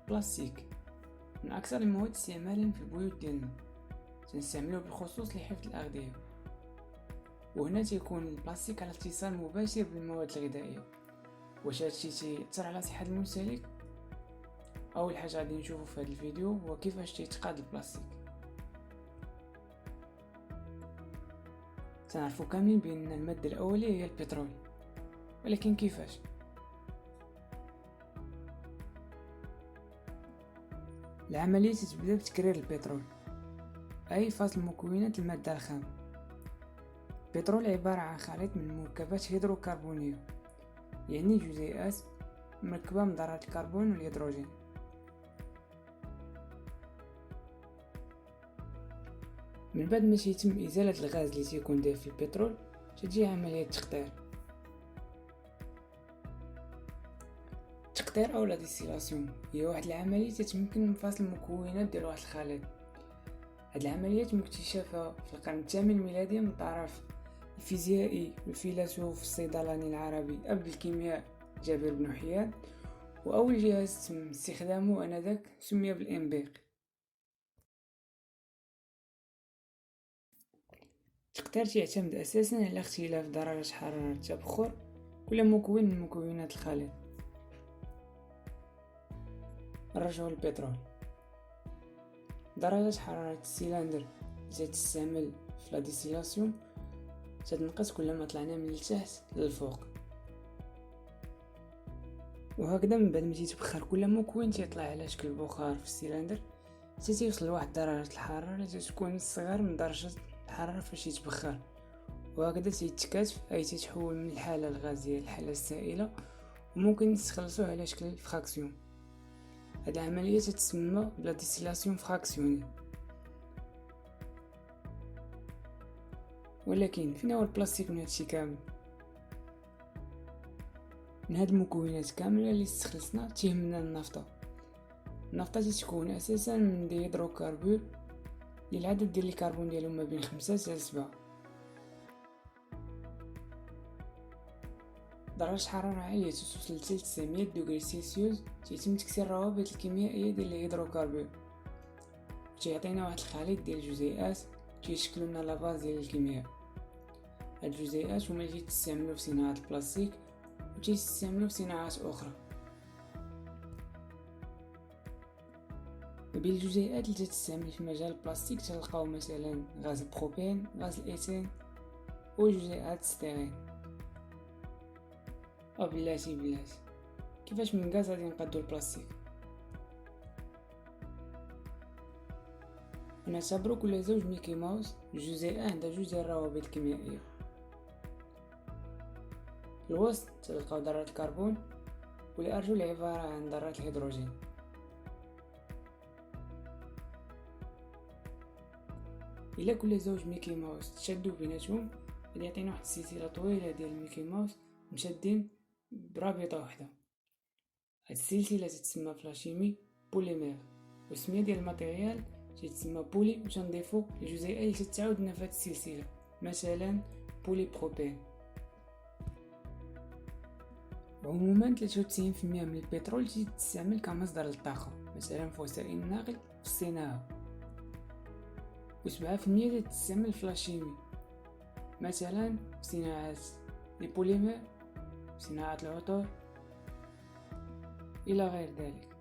البلاستيك من أكثر المواد استعمالا في البيوت ديالنا، تنستعملوه بالخصوص لحفظ الأغذية. وهنا تيكون البلاستيك على اتصال مباشر بالمواد الغذائية. واش هادشي تيأثر على صحة المستهلك؟ أول حاجة غادي نشوفو في هذا الفيديو هو كيفاش تيتقاد البلاستيك. تنعرفو كاملين بأن المادة الأولية هي البترول، ولكن كيفاش؟ العملية تتبدا بتكرير البترول، أي فصل مكونات المادة الخام. البترول عبارة عن خليط من مركبات هيدروكربونية، يعني جزيئات مركبة من ذرات الكربون والهيدروجين. من بعد ما يتم إزالة الغاز اللي تيكون داير في البترول، تجي عملية التقطير. التقطير أو لا ديستيلاسيون هي واحد العملية تتمكن من فصل المكونات ديال واحد الخليط. هاد العملية تم اكتشافها في القرن الثامن الميلادي من طرف الفيزيائي والفيلسوف الصيدلاني العربي أب الكيمياء جابر بن حيان، وأول جهاز تم استخدامه آنذاك سمي بالإنبيق. التقطير يعتمد أساسا على اختلاف درجة حرارة التبخر كل مكون من مكونات الخليط. نرجعو للبترول، درجة حرارة السيلندر اللي تستعمل في لا ديستيلاسيون تتنقص كلما طلعنا من التحت للفوق، وهكذا من بعد ما تيتبخر كل مكون تيطلع على شكل بخار في السيلندر حتى تيوصل لواحد درجة الحرارة اللي تكون صغير من درجة الحرارة فاش يتبخر، وهكذا تيتكاتف أي تتحول من الحالة الغازية للحالة السائلة، وممكن نستخلصوه على شكل فراكسيون. هذه العملية تتسمى بلا ديستيلاسيون فراكسيوني. ولكن فين هو البلاستيك من هادشي كامل؟ من هاد المكونات كاملة اللي استخلصنا تيهمنا النفطة. النفطة تتكون اساسا من دي هيدروكربور اللي العدد ديال الكربون ديالهم ما بين 5 حتى 7. درجة حرارة عالية توصل ل 900 دوغري سيلسيوس تيتم تكسير الروابط الكيميائية ديال الهيدروكربور، تيعطينا واحد الخليط ديال الجزيئات تيشكلوا لنا لاباز ديال الكيمياء. هاد الجزيئات هما اللي تستعملوا في صناعة البلاستيك وتستعملوا في صناعات أخرى. وبين الجزيئات اللي تستعمل في مجال البلاستيك تلقاو مثلا غاز البروبين، غاز الإيثين وجزيئات الستيرين. بلاتي كيفاش من غاز غادي نقادو البلاستيك؟ ونعتبرو كل زوج ميكي ماوس جزيئة عندها جوج ديال الروابط الكيميائية. الوسط تلقاو ذرات الكربون والأرجل عبارة عن ذرات الهيدروجين. إلا كل زوج ميكي ماوس تشدو بيناتهم غادي يعطينا واحد السلسلة طويلة ديال الميكي ماوس مشدين برابطة وحدة. هاد السلسلة تتسمى فلاشيمي بوليمير، والسمية ديال الماتيريال تتسمى بولي، وتنضيفو الجزيئة اللي تتعاود لنا في هاد السلسلة، مثلا بولي بروبين. عموما 93% من البترول تستعمل كمصدر للطاقة، مثلا في وسائل النقل في الصناعة، و7% تستعمل فلاشيمي، مثلا في صناعة البوليمر، صناعة العطور إلى غير ذلك.